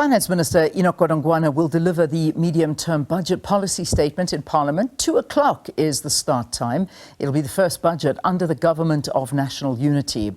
Finance Minister Enoch Godongwana will deliver the medium-term budget policy statement in Parliament. 2 o'clock is the start time. It'll be the first budget under the Government of National Unity.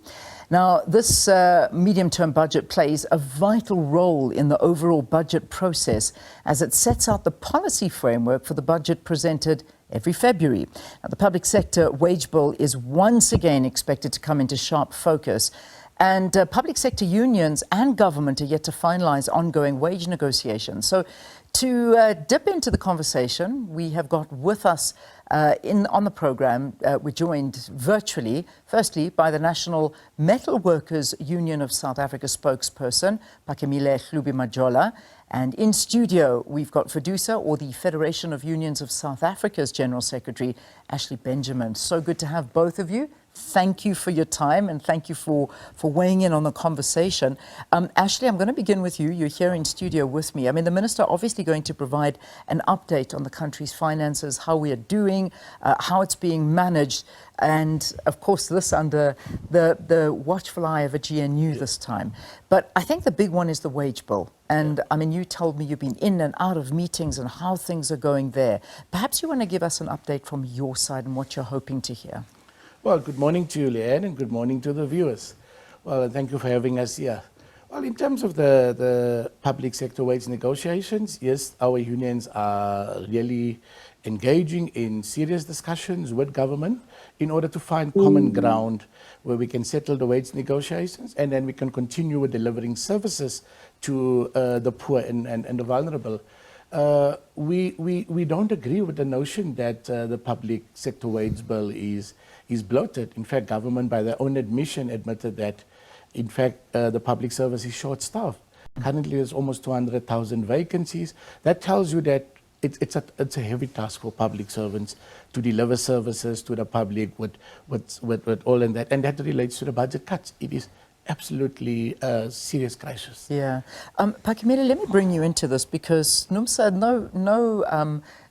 Now, this medium-term budget plays a vital role in the overall budget process as it sets out the policy framework for the budget presented every February. Now, the public sector wage bill is once again expected to come into sharp focus. And public sector unions and government are yet to finalise ongoing wage negotiations. So to dip into the conversation, we have got with us on the programme, we're joined virtually, firstly, by the National Metalworkers Union of South Africa spokesperson, Phakamile Hlubi-Majola. And in studio, we've got Fedusa, or the Federation of Unions of South Africa's General Secretary, Ashley Benjamin. So good to have both of you. Thank you for your time and thank you for weighing in on the conversation. Ashley, I'm going to begin with you. You're here in studio with me. I mean, the Minister obviously going to provide an update on the country's finances, how we are doing, how it's being managed, and of course this under the watchful eye of a GNU this time. But I think the big one is the wage bill. And I mean, you told me you've been in and out of meetings and how things are going there. Perhaps you want to give us an update from your side and what you're hoping to hear. Well, good morning to you, Leanne, and good morning to the viewers. Well, thank you for having us here. Well, in terms of the public sector wage negotiations, yes, our unions are really engaging in serious discussions with government in order to find common ground where we can settle the wage negotiations and then we can continue with delivering services to the poor and the vulnerable. We don't agree with the notion that the public sector wage bill is bloated. In fact, government, by their own admission, admitted that, in fact, the public service is short-staffed. Currently, there's almost 200,000 vacancies. That tells you that it's a heavy task for public servants to deliver services to the public with all and that relates to the budget cuts. It is absolutely a serious crisis. Yeah. Phakamile, let me bring you into this because NUMSA,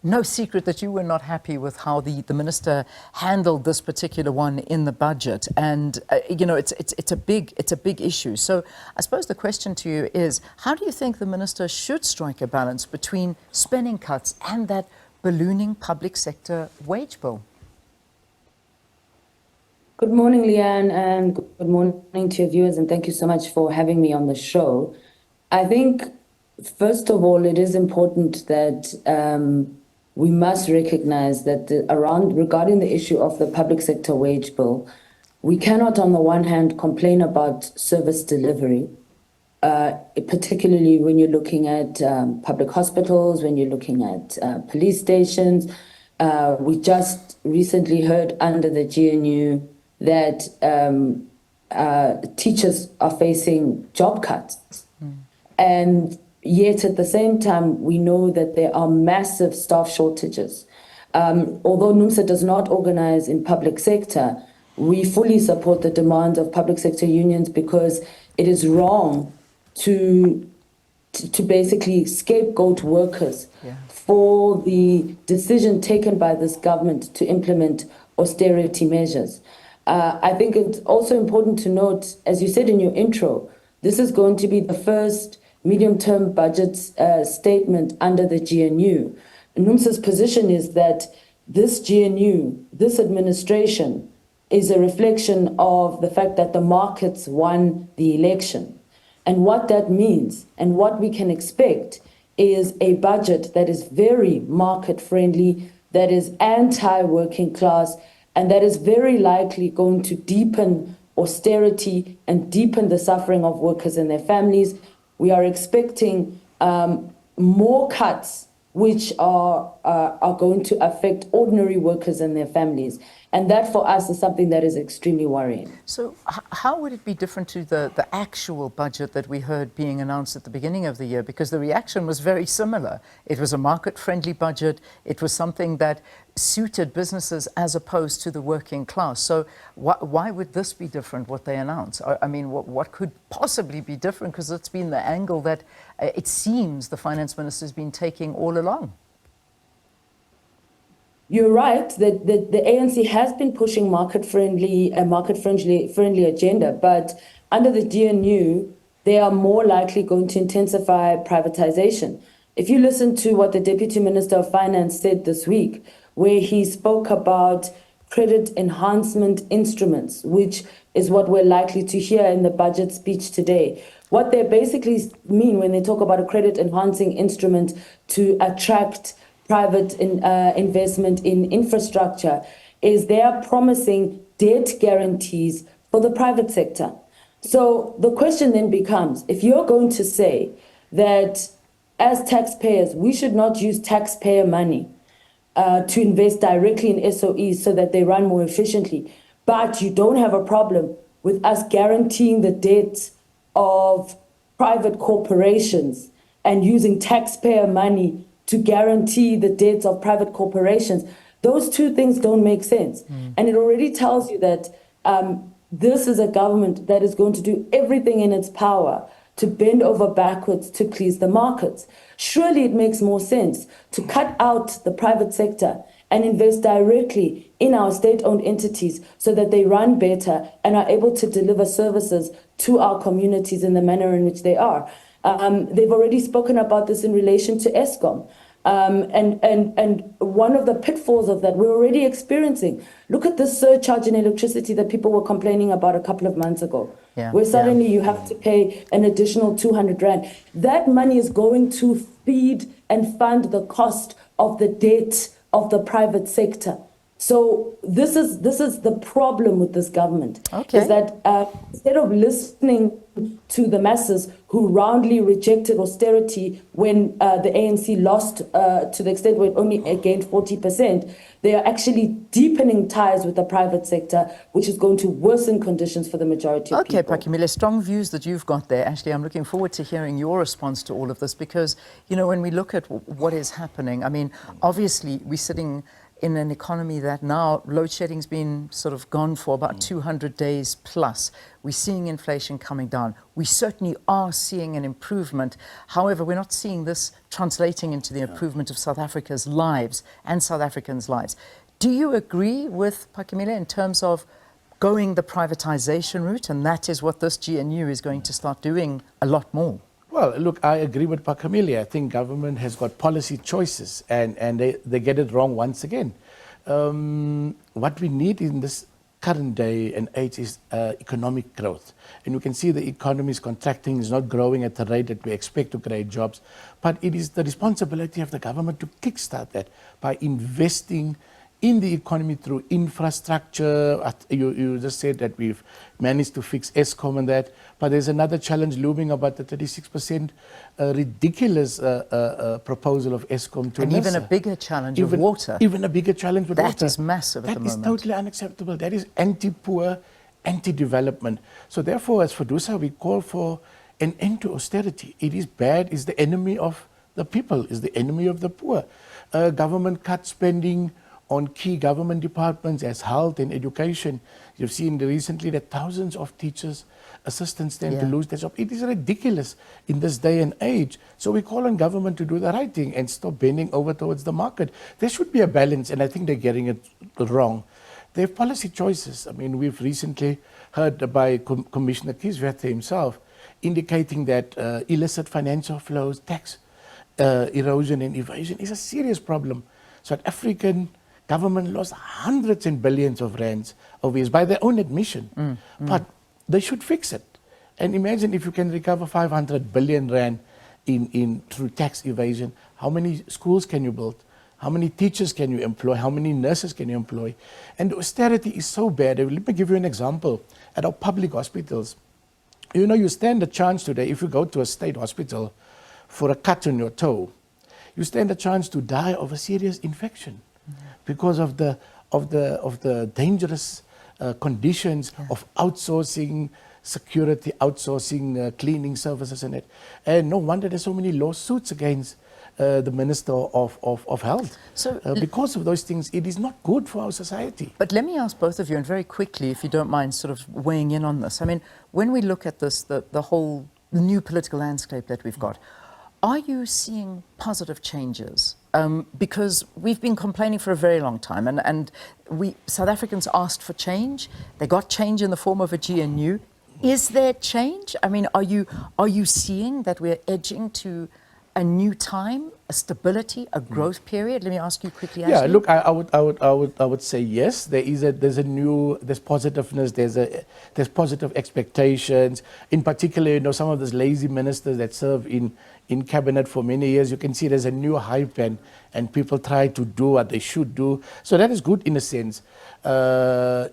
no secret that you were not happy with how the minister handled this particular one in the budget. And, you know, it's a big issue. So I suppose the question to you is, how do you think the minister should strike a balance between spending cuts and that ballooning public sector wage bill? Good morning, Leanne, and good morning to your viewers, and thank you so much for having me on the show. I think, first of all, it is important that we must recognize that regarding the issue of the public sector wage bill, we cannot, on the one hand, complain about service delivery, particularly when you're looking at public hospitals, when you're looking at police stations. We just recently heard under the GNU that teachers are facing job cuts. And yet at the same time, we know that there are massive staff shortages. Although NUMSA does not organize in public sector, we fully support the demand of public sector unions because it is wrong to basically scapegoat workers for the decision taken by this government to implement austerity measures. I think it's also important to note, as you said in your intro, this is going to be the first medium-term budget statement under the GNU. NUMSA's position is that this GNU, this administration, is a reflection of the fact that the markets won the election. And what that means and what we can expect is a budget that is very market-friendly, that is anti-working class, and that is very likely going to deepen austerity and deepen the suffering of workers and their families. We are expecting more cuts which are going to affect ordinary workers and their families. And that for us is something that is extremely worrying. So how would it be different to the actual budget that we heard being announced at the beginning of the year? Because the reaction was very similar. It was a market-friendly budget. It was something that suited businesses as opposed to the working class. So why would this be different, what they announced? I mean, what could possibly be different? Because it's been the angle that it seems the finance minister has been taking all along. You're right that the ANC has been pushing market-friendly agenda, but under the GNU, they are more likely going to intensify privatization. If you listen to what the Deputy Minister of Finance said this week, where he spoke about credit enhancement instruments, which is what we're likely to hear in the budget speech today. What they basically mean when they talk about a credit enhancing instrument to attract private investment in infrastructure is they are promising debt guarantees for the private sector. So the question then becomes, if you're going to say that as taxpayers, we should not use taxpayer money to invest directly in SOEs so that they run more efficiently, but you don't have a problem with us guaranteeing the debt of private corporations and using taxpayer money to guarantee the debts of private corporations, those two things don't make sense. And it already tells you that this is a government that is going to do everything in its power to bend over backwards to please the markets. Surely it makes more sense to cut out the private sector and invest directly in our state-owned entities so that they run better and are able to deliver services to our communities in the manner in which they are. They've already spoken about this in relation to Eskom. And one of the pitfalls of that we're already experiencing. Look at the surcharge in electricity that people were complaining about a couple of months ago, where suddenly you have to pay an additional 200 Rand. That money is going to feed and fund the cost of the debt of the private sector. So this is the problem with this government, is that instead of listening to the masses who roundly rejected austerity when the ANC lost to the extent where it only gained 40%, they are actually deepening ties with the private sector, which is going to worsen conditions for the majority of people. Okay, Phakamile, strong views that you've got there. Actually, I'm looking forward to hearing your response to all of this because, you know, when we look at what is happening, I mean, obviously we're sitting in an economy that now load shedding's been sort of gone for about 200 days plus. We're seeing inflation coming down. We certainly are seeing an improvement. However, we're not seeing this translating into the improvement of South Africa's lives and South Africans' lives. Do you agree with Phakamile in terms of going the privatization route, and that is what this GNU is going to start doing a lot more? Well, look, I agree with Phakamile. I think government has got policy choices and they get it wrong once again. What we need in this current day and age is economic growth. And you can see the economy is contracting, is not growing at the rate that we expect to create jobs. But it is the responsibility of the government to kickstart that by investing in the economy through infrastructure. You just said that we've managed to fix Eskom and that, but there's another challenge looming about the 36% ridiculous proposal of Eskom to And NUMSA. even a bigger challenge of water. Even a bigger challenge with water. That is massive at the moment. That is totally unacceptable. That is anti-poor, anti-development. So therefore, as Fedusa, we call for an end to austerity. It is bad, it's the enemy of the people, it's the enemy of the poor. Government cut spending on key government departments as health and education. You've seen recently that thousands of teachers, assistants stand to lose their job. It is ridiculous in this day and age. So we call on government to do the right thing and stop bending over towards the market. There should be a balance, and I think they're getting it wrong. They have policy choices. I mean, we've recently heard by Commissioner Kieswetter himself indicating that illicit financial flows, tax erosion and evasion is a serious problem. South African government lost hundreds and billions of rands over years by their own admission. But they should fix it. And imagine if you can recover 500 billion rand through tax evasion, how many schools can you build? How many teachers can you employ? How many nurses can you employ? And austerity is so bad. Let me give you an example. At our public hospitals, you know, you stand a chance today, if you go to a state hospital for a cut on your toe, you stand a chance to die of a serious infection because of the dangerous conditions of outsourcing security, outsourcing cleaning services and it. And no wonder there's so many lawsuits against the Minister of Health. So, because of those things, it is not good for our society. But let me ask both of you, and very quickly, if you don't mind sort of weighing in on this. I mean, when we look at this, the whole new political landscape that we've got, are you seeing positive changes? Because we've been complaining for a very long time, and South Africans asked for change. They got change in the form of a GNU. Is there change? I mean, are you seeing that we're edging to a new time, a stability, a growth period? Let me ask you quickly, Ashley. Yeah, look, I would say yes. There's positiveness. There's positive expectations. In particular, you know, some of those lazy ministers that serve in cabinet for many years, you can see there's a new hype and people try to do what they should do. So that is good in a sense.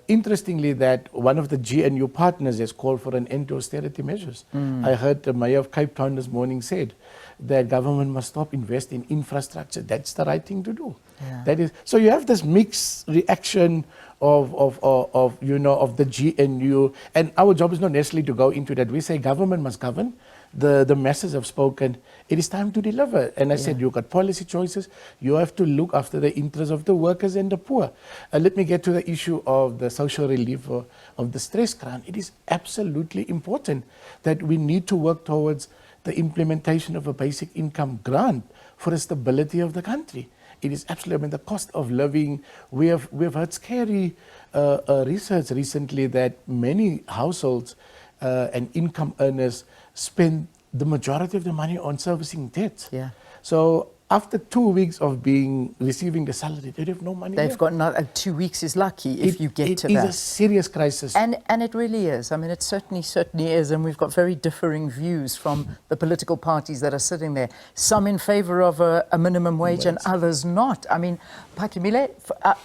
Interestingly, that one of the GNU partners has called for an end to austerity measures. I heard the mayor of Cape Town this morning said that government must stop investing in infrastructure. That's the right thing to do. Yeah. That is, so you have this mixed reaction of the GNU, and our job is not necessarily to go into that. We say government must govern. The masses have spoken. It is time to deliver. And I said, you've got policy choices. You have to look after the interests of the workers and the poor. Let me get to the issue of the social relief of the stress grant. It is absolutely important that we need to work towards the implementation of a basic income grant for the stability of the country. It is absolutely, I mean, the cost of living. We've heard scary research recently that many households and income earners spend the majority of the money on servicing debt. Yeah. So after 2 weeks of receiving the salary, they have no money. They've got not 2 weeks is lucky if you get to that. It is a serious crisis. And it really is. I mean, it certainly is. And we've got very differing views from the political parties that are sitting there. Some in favour of a minimum wage and others not. I mean, Phakamile,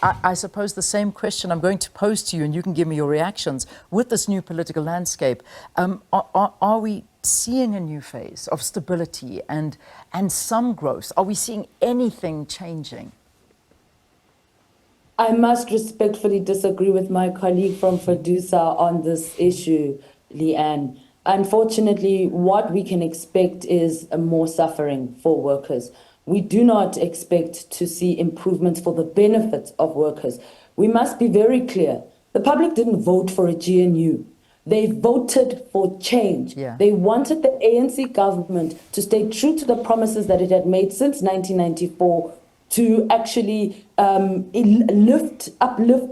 I suppose the same question I'm going to pose to you, and you can give me your reactions. With this new political landscape, are we seeing a new phase of stability and some growth? Are we seeing anything changing? I must respectfully disagree with my colleague from Fedusa on this issue, Leanne. Unfortunately, what we can expect is more suffering for workers. We do not expect to see improvements for the benefit of workers. We must be very clear. The public didn't vote for a GNU. They voted for change. Yeah. They wanted the ANC government to stay true to the promises that it had made since 1994 to actually uplift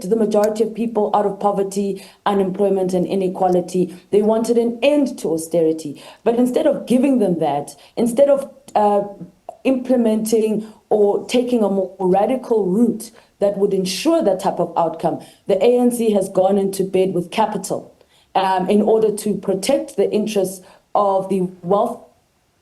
the majority of people out of poverty, unemployment, and inequality. They wanted an end to austerity. But instead of giving them that, instead of implementing or taking a more radical route that would ensure that type of outcome, the ANC has gone into bed with capital in order to protect the interests of the wealthy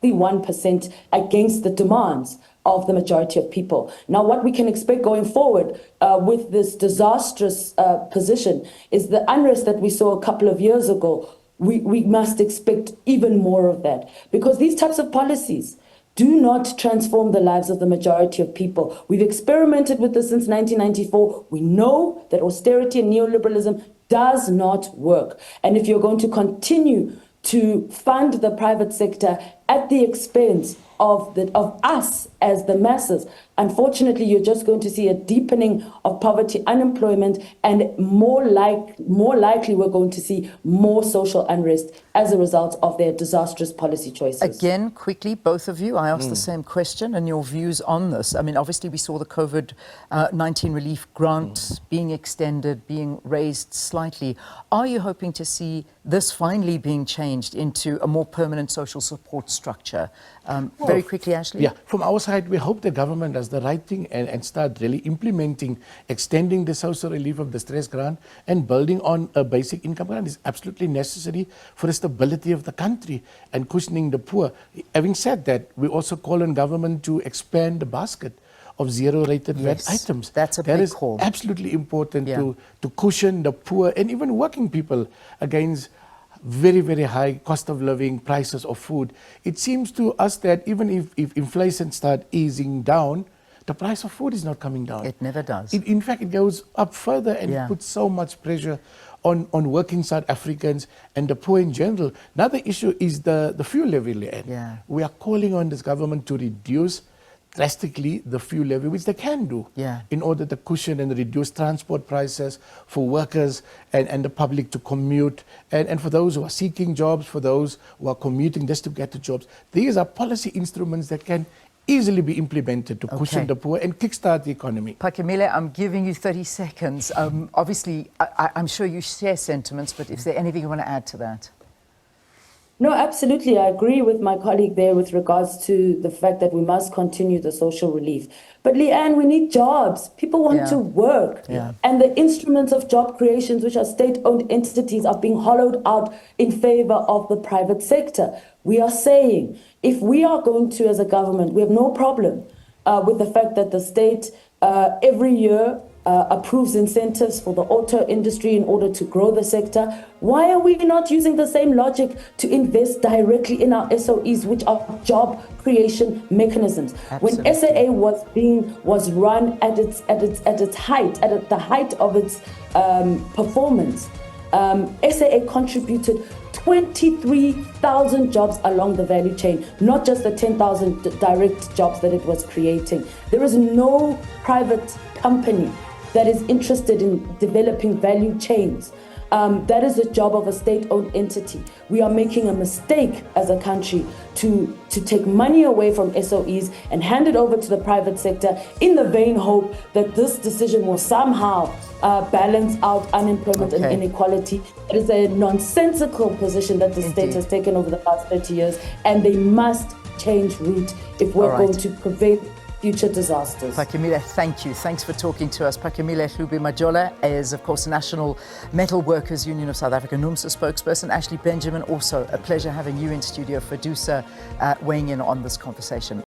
1% against the demands of the majority of people. Now, what we can expect going forward with this disastrous position is the unrest that we saw a couple of years ago. We must expect even more of that, because these types of policies do not transform the lives of the majority of people. We've experimented with this since 1994. We know that austerity and neoliberalism does not work. And if you're going to continue to fund the private sector at the expense of us as the masses, unfortunately, you're just going to see a deepening of poverty, unemployment, and more likely we're going to see more social unrest as a result of their disastrous policy choices. Again, quickly, both of you, I asked the same question and your views on this. I mean, obviously, we saw the COVID-19 relief grant being extended, being raised slightly. Are you hoping to see this finally being changed into a more permanent social support structure? Very quickly, Ashley. Yeah, from our side, we hope the government does the right thing and start really implementing, extending the social relief of the stress grant and building on a basic income grant is absolutely necessary for the stability of the country and cushioning the poor. Having said that, we also call on government to expand the basket of zero-rated VAT items. That's a big call. That is absolutely important to cushion the poor and even working people against very, very high cost of living, prices of food. It seems to us that even if inflation starts easing down, the price of food is not coming down. It never does. In fact, it goes up further and it puts so much pressure on working South Africans and the poor in general. Another issue is the fuel levy. We are calling on this government to reduce drastically the fuel levy, which they can do in order to cushion and reduce transport prices for workers and the public to commute, and for those who are seeking jobs, for those who are commuting just to get to jobs. These are policy instruments that can easily be implemented to cushion Okay. the poor and kickstart the economy. Phakamile, I'm giving you 30 seconds. Obviously, I'm sure you share sentiments, but is there anything you want to add to that? No, absolutely. I agree with my colleague there with regards to the fact that we must continue the social relief. But Leanne, we need jobs. People want to work. Yeah. And the instruments of job creations, which are state-owned entities, are being hollowed out in favor of the private sector. We are saying, if we are going to, as a government, we have no problem with the fact that the state every year approves incentives for the auto industry in order to grow the sector. Why are we not using the same logic to invest directly in our SOEs, which are job creation mechanisms? Absolutely. When SAA was run at its height, at the height of its performance, SAA contributed 23,000 jobs along the value chain, not just the 10,000 direct jobs that it was creating. There is no private company that is interested in developing value chains. That is the job of a state-owned entity. We are making a mistake as a country to take money away from SOEs and hand it over to the private sector in the vain hope that this decision will somehow balance out unemployment and inequality. It is a nonsensical position that the state has taken over the past 30 years, and they must change route if we're going to prevent future disasters. Phakamile, thank you. Thanks for talking to us. Phakamile Hlubi-Majola is, of course, National Metalworkers Union of South Africa, NUMSA spokesperson. Ashley Benjamin, also a pleasure having you in studio. Fedusa weighing in on this conversation.